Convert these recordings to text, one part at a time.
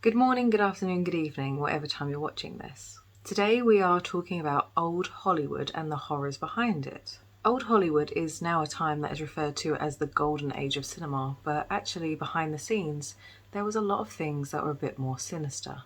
Good morning, good afternoon, good evening, whatever time you're watching this. Today we are talking about old Hollywood and the horrors behind it. Old Hollywood is now a time that is referred to as the golden age of cinema, but actually behind the scenes there was a lot of things that were a bit more sinister.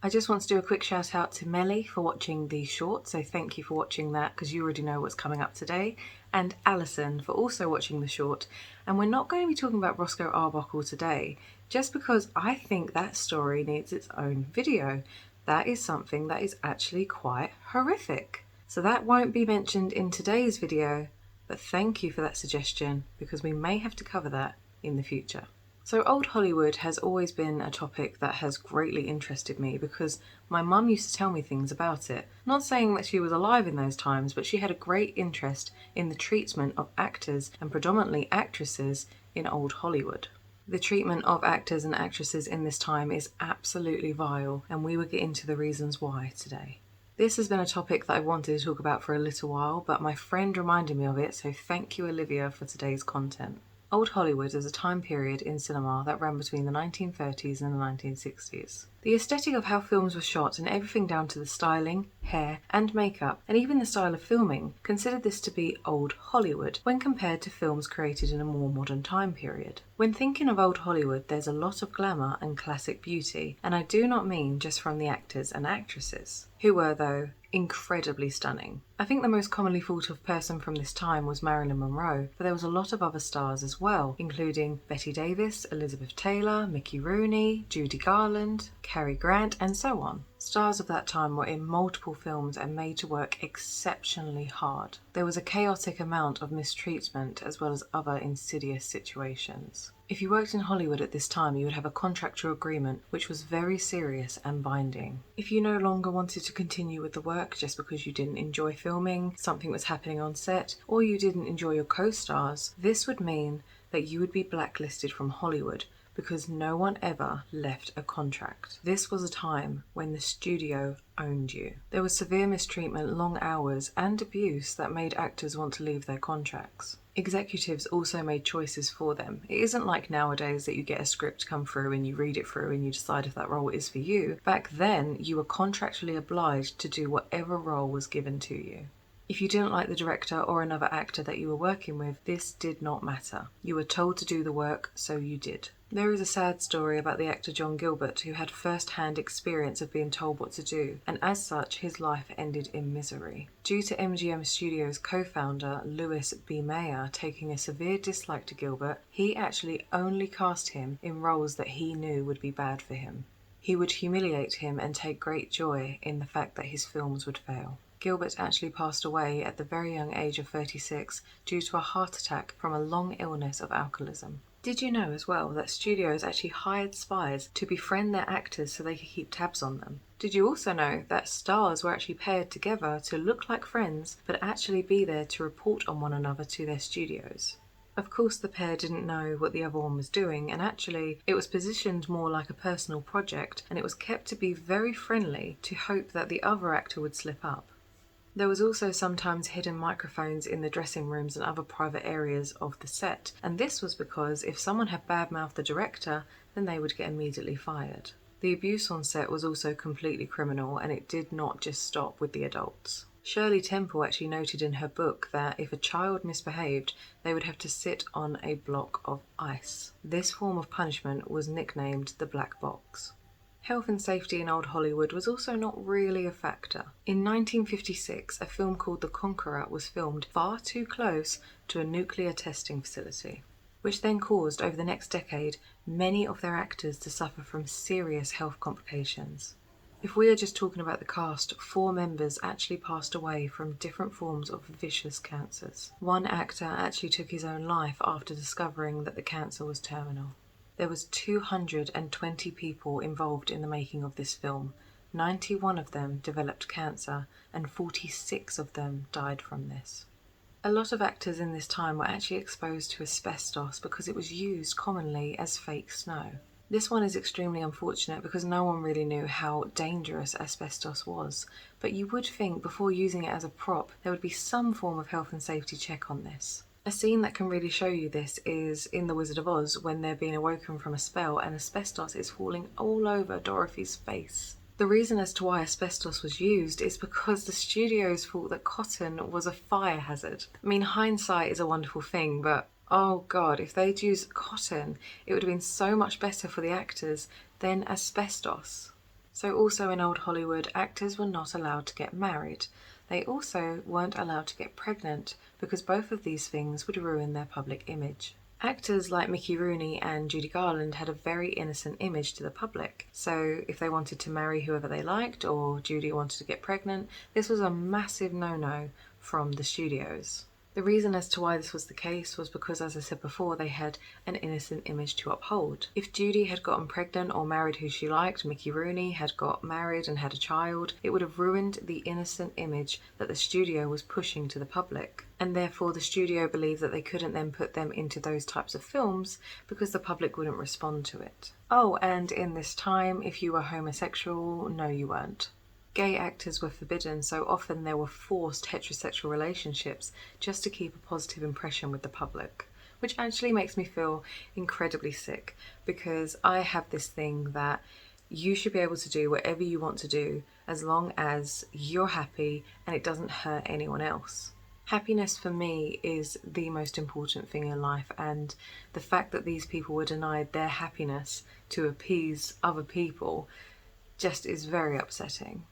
I just want to do a quick shout out to Melly for watching the short, so thank you for watching that because you already know what's coming up today, and Alison for also watching the short. And we're not going to be talking about Roscoe Arbuckle today, just because I think that story needs its own video. That is something that is actually quite horrific. So that won't be mentioned in today's video, but thank you for that suggestion because we may have to cover that in the future. So old Hollywood has always been a topic that has greatly interested me because my mum used to tell me things about it. Not saying that she was alive in those times, but she had a great interest in the treatment of actors and predominantly actresses in old Hollywood. The treatment of actors and actresses in this time is absolutely vile, and we will get into the reasons why today. This has been a topic that I wanted to talk about for a little while, but my friend reminded me of it, so thank you, Olivia, for today's content. Old Hollywood is a time period in cinema that ran between the 1930s and the 1960s. The aesthetic of how films were shot and everything down to the styling, hair and makeup, and even the style of filming, considered this to be old Hollywood when compared to films created in a more modern time period. When thinking of old Hollywood, there's a lot of glamour and classic beauty, and I do not mean just from the actors and actresses, who were, though, incredibly stunning. I think the most commonly thought of person from this time was Marilyn Monroe, but there was a lot of other stars as well, including Bette Davis, Elizabeth Taylor, Mickey Rooney, Judy Garland, Cary Grant, and so on. Stars of that time were in multiple films and made to work exceptionally hard. There was a chaotic amount of mistreatment as well as other insidious situations. If you worked in Hollywood at this time, you would have a contractual agreement which was very serious and binding. If you no longer wanted to continue with the work just because you didn't enjoy filming, something was happening on set, or you didn't enjoy your co-stars, this would mean that you would be blacklisted from Hollywood because no one ever left a contract. This was a time when the studio owned you. There was severe mistreatment, long hours, and abuse that made actors want to leave their contracts. Executives also made choices for them. It isn't like nowadays that you get a script come through and you read it through and you decide if that role is for you. Back then, you were contractually obliged to do whatever role was given to you. If you didn't like the director or another actor that you were working with, this did not matter. You were told to do the work, so you did. There is a sad story about the actor John Gilbert who had first-hand experience of being told what to do, and as such his life ended in misery. Due to MGM Studios co-founder Louis B. Mayer taking a severe dislike to Gilbert, he actually only cast him in roles that he knew would be bad for him. He would humiliate him and take great joy in the fact that his films would fail. Gilbert actually passed away at the very young age of 36 due to a heart attack from a long illness of alcoholism. Did you know as well that studios actually hired spies to befriend their actors so they could keep tabs on them? Did you also know that stars were actually paired together to look like friends but actually be there to report on one another to their studios? Of course the pair didn't know what the other one was doing, and actually it was positioned more like a personal project, and it was kept to be very friendly to hope that the other actor would slip up. There was also sometimes hidden microphones in the dressing rooms and other private areas of the set, and this was because if someone had badmouthed the director, then they would get immediately fired. The abuse on set was also completely criminal, and it did not just stop with the adults. Shirley Temple actually noted in her book that if a child misbehaved, they would have to sit on a block of ice. This form of punishment was nicknamed the black box. Health and safety in old Hollywood was also not really a factor. In 1956, a film called The Conqueror was filmed far too close to a nuclear testing facility, which then caused, over the next decade, many of their actors to suffer from serious health complications. If we are just talking about the cast, 4 members actually passed away from different forms of vicious cancers. One actor actually took his own life after discovering that the cancer was terminal. There was 220 people involved in the making of this film. 91 of them developed cancer and 46 of them died from this. A lot of actors in this time were actually exposed to asbestos because it was used commonly as fake snow. This one is extremely unfortunate because no one really knew how dangerous asbestos was, but you would think before using it as a prop there would be some form of health and safety check on this. A scene that can really show you this is in The Wizard of Oz when they're being awoken from a spell and asbestos is falling all over Dorothy's face. The reason as to why asbestos was used is because the studios thought that cotton was a fire hazard. I mean, hindsight is a wonderful thing, but oh god, if they'd used cotton, it would have been so much better for the actors than asbestos. So also in old Hollywood, actors were not allowed to get married. They also weren't allowed to get pregnant because both of these things would ruin their public image. Actors like Mickey Rooney and Judy Garland had a very innocent image to the public, so if they wanted to marry whoever they liked or Judy wanted to get pregnant, this was a massive no-no from the studios. The reason as to why this was the case was because, as I said before, they had an innocent image to uphold. If Judy had gotten pregnant or married who she liked, Mickey Rooney had got married and had a child, it would have ruined the innocent image that the studio was pushing to the public. And therefore the studio believed that they couldn't then put them into those types of films because the public wouldn't respond to it. Oh, and in this time, if you were homosexual, no you weren't. Gay actors were forbidden, so often there were forced heterosexual relationships just to keep a positive impression with the public, which actually makes me feel incredibly sick because I have this thing that you should be able to do whatever you want to do as long as you're happy and it doesn't hurt anyone else. Happiness for me is the most important thing in life, and the fact that these people were denied their happiness to appease other people just is very upsetting.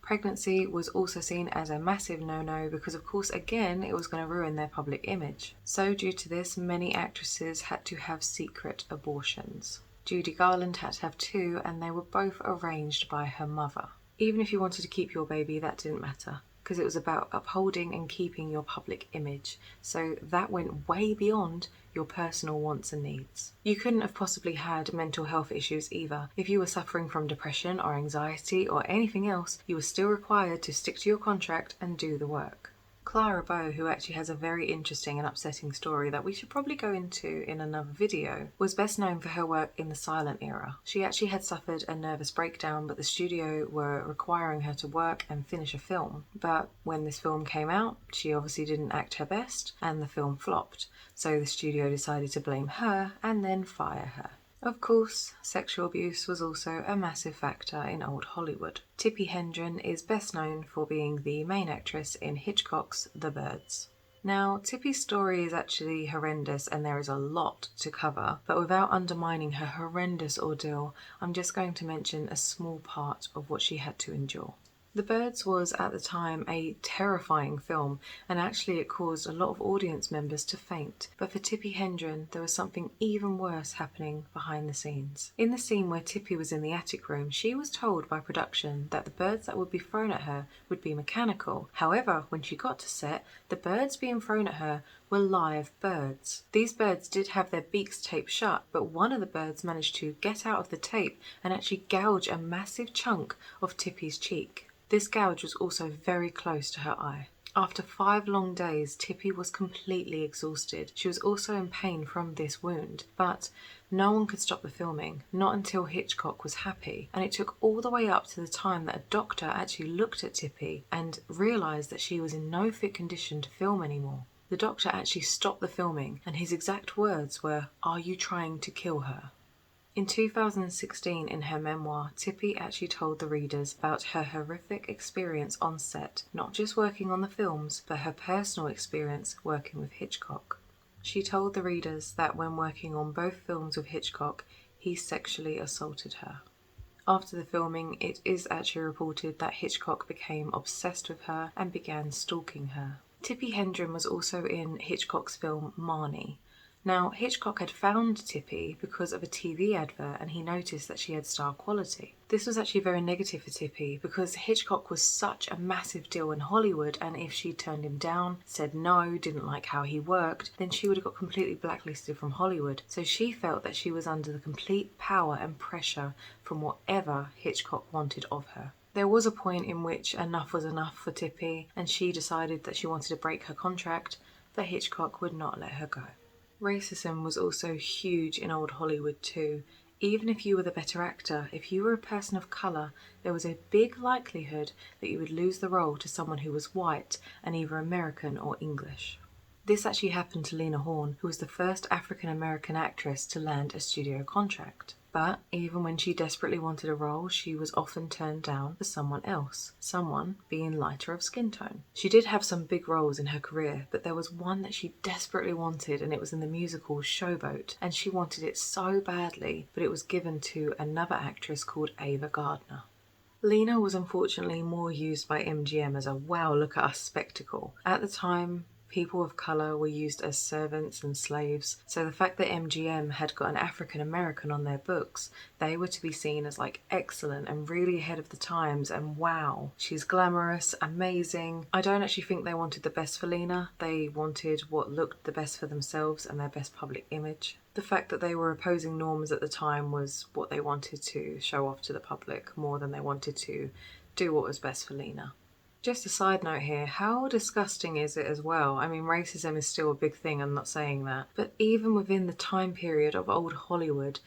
Pregnancy was also seen as a massive no-no because, of course, again, it was going to ruin their public image. So due to this, many actresses had to have secret abortions. Judy Garland had to have 2, and they were both arranged by her mother. Even if you wanted to keep your baby, that didn't matter, because it was about upholding and keeping your public image. So that went way beyond your personal wants and needs. You couldn't have possibly had mental health issues either. If you were suffering from depression or anxiety or anything else, you were still required to stick to your contract and do the work. Clara Bow, who actually has a very interesting and upsetting story that we should probably go into in another video, was best known for her work in the silent era. She actually had suffered a nervous breakdown, but the studio were requiring her to work and finish a film. But when this film came out, she obviously didn't act her best and the film flopped. So the studio decided to blame her and then fire her. Of course, sexual abuse was also a massive factor in old Hollywood. Tippi Hedren is best known for being the main actress in Hitchcock's The Birds. Now, Tippi's story is actually horrendous and there is a lot to cover, but without undermining her horrendous ordeal, I'm just going to mention a small part of what she had to endure. The Birds was at the time a terrifying film, and actually it caused a lot of audience members to faint. But for Tippi Hedren, there was something even worse happening behind the scenes. In the scene where Tippi was in the attic room, she was told by production that the birds that would be thrown at her would be mechanical. However, when she got to set, the birds being thrown at her were live birds. These birds did have their beaks taped shut, but one of the birds managed to get out of the tape and actually gouge a massive chunk of Tippi's cheek. This gouge was also very close to her eye. After 5 long days, Tippi was completely exhausted. She was also in pain from this wound, but no one could stop the filming, not until Hitchcock was happy. And it took all the way up to the time that a doctor actually looked at Tippi and realised that she was in no fit condition to film anymore. The doctor actually stopped the filming, and his exact words were, "Are you trying to kill her?" In 2016, in her memoir, Tippi actually told the readers about her horrific experience on set, not just working on the films, but her personal experience working with Hitchcock. She told the readers that when working on both films with Hitchcock, he sexually assaulted her. After the filming, it is actually reported that Hitchcock became obsessed with her and began stalking her. Tippi Hedren was also in Hitchcock's film Marnie. Now, Hitchcock had found Tippi because of a TV advert and he noticed that she had star quality. This was actually very negative for Tippi because Hitchcock was such a massive deal in Hollywood, and if she turned him down, said no, didn't like how he worked, then she would have got completely blacklisted from Hollywood. So she felt that she was under the complete power and pressure from whatever Hitchcock wanted of her. There was a point in which enough was enough for Tippi and she decided that she wanted to break her contract, but Hitchcock would not let her go. Racism was also huge in old Hollywood too. Even if you were the better actor, if you were a person of colour, there was a big likelihood that you would lose the role to someone who was white and either American or English. This actually happened to Lena Horne, who was the first African American actress to land a studio contract. But even when she desperately wanted a role, she was often turned down for someone else, someone being lighter of skin tone. She did have some big roles in her career, but there was one that she desperately wanted, and it was in the musical Showboat, and she wanted it so badly, but it was given to another actress called Ava Gardner. Lena was unfortunately more used by MGM as a wow, look at us spectacle. At the time, people of colour were used as servants and slaves, so the fact that MGM had got an African American on their books, they were to be seen as like excellent and really ahead of the times, and wow, she's glamorous, amazing. I don't actually think they wanted the best for Lena, they wanted what looked the best for themselves and their best public image. The fact that they were opposing norms at the time was what they wanted to show off to the public more than they wanted to do what was best for Lena. Just a side note here, how disgusting is it as well? I mean, racism is still a big thing, I'm not saying that. But even within the time period of old Hollywood,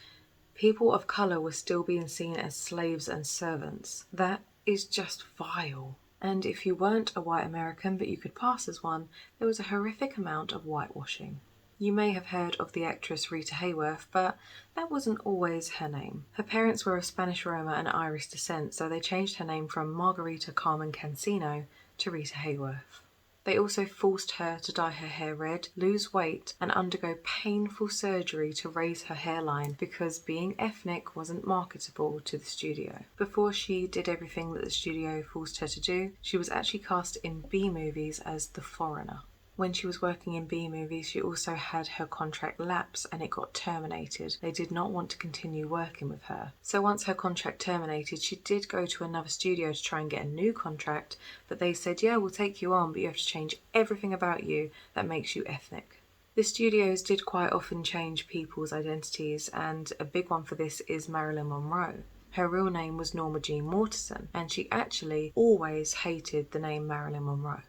people of colour were still being seen as slaves and servants. That is just vile. And if you weren't a white American but you could pass as one, there was a horrific amount of whitewashing. You may have heard of the actress Rita Hayworth, but that wasn't always her name. Her parents were of Spanish Roma and Irish descent, so they changed her name from Margarita Carmen Cancino to Rita Hayworth. They also forced her to dye her hair red, lose weight, and undergo painful surgery to raise her hairline because being ethnic wasn't marketable to the studio. Before she did everything that the studio forced her to do, she was actually cast in B movies as the foreigner. When she was working in B movies, she also had her contract lapse and it got terminated. They did not want to continue working with her. So once her contract terminated, she did go to another studio to try and get a new contract, but they said, yeah, we'll take you on, but you have to change everything about you that makes you ethnic. The studios did quite often change people's identities, and a big one for this is Marilyn Monroe. Her real name was Norma Jean Mortensen, and she actually always hated the name Marilyn Monroe.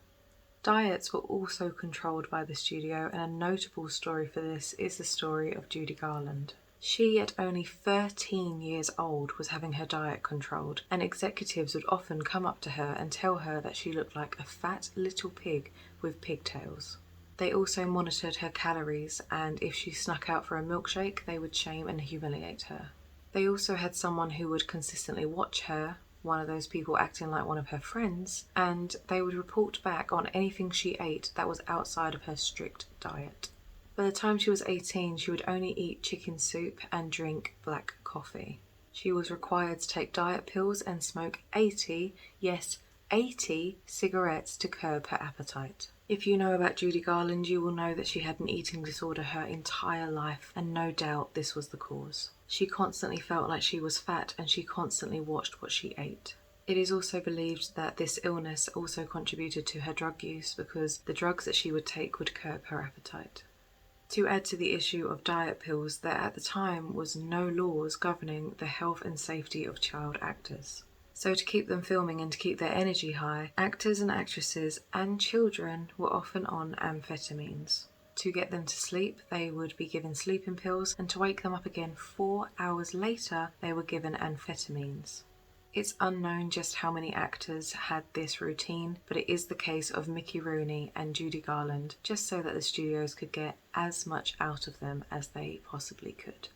Diets were also controlled by the studio, and a notable story for this is the story of Judy Garland. She, at only 13 years old, was having her diet controlled, and executives would often come up to her and tell her that she looked like a fat little pig with pigtails. They also monitored her calories, and if she snuck out for a milkshake, they would shame and humiliate her. They also had someone who would consistently watch her, one of those people acting like one of her friends, and they would report back on anything she ate that was outside of her strict diet. By the time she was 18, she would only eat chicken soup and drink black coffee. She was required to take diet pills and smoke 80, yes, 80 cigarettes to curb her appetite. If you know about Judy Garland, you will know that she had an eating disorder her entire life, and no doubt this was the cause. She constantly felt like she was fat, and she constantly watched what she ate. It is also believed that this illness also contributed to her drug use because the drugs that she would take would curb her appetite. To add to the issue of diet pills, there at the time was no laws governing the health and safety of child actors. So to keep them filming and to keep their energy high, actors and actresses and children were often on amphetamines. To get them to sleep, they would be given sleeping pills, and to wake them up again 4 hours later, they were given amphetamines. It's unknown just how many actors had this routine, but it is the case of Mickey Rooney and Judy Garland, just so that the studios could get as much out of them as they possibly could.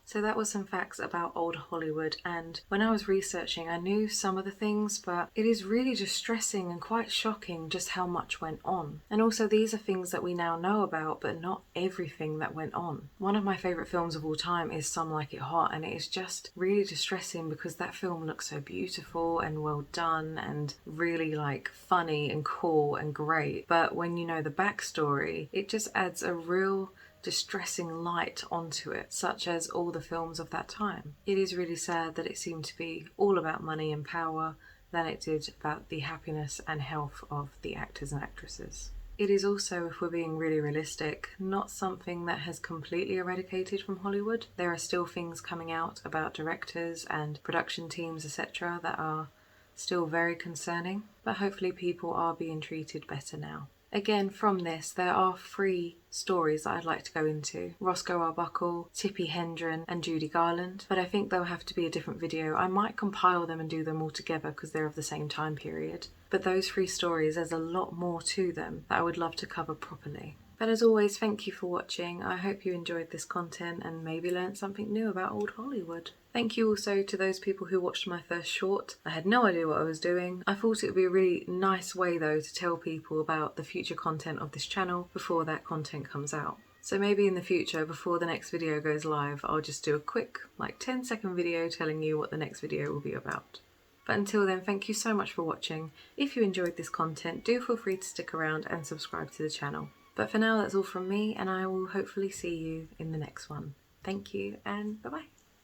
So that was some facts about old Hollywood, and when I was researching I knew some of the things, but it is really distressing and quite shocking just how much went on. And also these are things that we now know about, but not everything that went on. One of my favourite films of all time is Some Like It Hot, and it is just really distressing because that film looks so beautiful and well done and really like funny and cool and great, but when you know the backstory, it just adds a real distressing light onto it, such as all the films of that time. It is really sad that it seemed to be all about money and power than it did about the happiness and health of the actors and actresses. It is also, if we're being really realistic, not something that has completely eradicated from Hollywood. There are still things coming out about directors and production teams, etc., that are still very concerning, but hopefully people are being treated better now. Again, from this, there are 3 stories that I'd like to go into. Roscoe Arbuckle, Tippi Hedren and Judy Garland, but I think they'll have to be a different video. I might compile them and do them all together because they're of the same time period. But those 3 stories, there's a lot more to them that I would love to cover properly. But as always, thank you for watching. I hope you enjoyed this content and maybe learned something new about old Hollywood. Thank you also to those people who watched my first short. I had no idea what I was doing. I thought it would be a really nice way though to tell people about the future content of this channel before that content comes out. So maybe in the future, before the next video goes live, I'll just do a quick, like 10-second video telling you what the next video will be about. But until then, thank you so much for watching. If you enjoyed this content, do feel free to stick around and subscribe to the channel. But for now, that's all from me, and I will hopefully see you in the next one. Thank you, and bye-bye.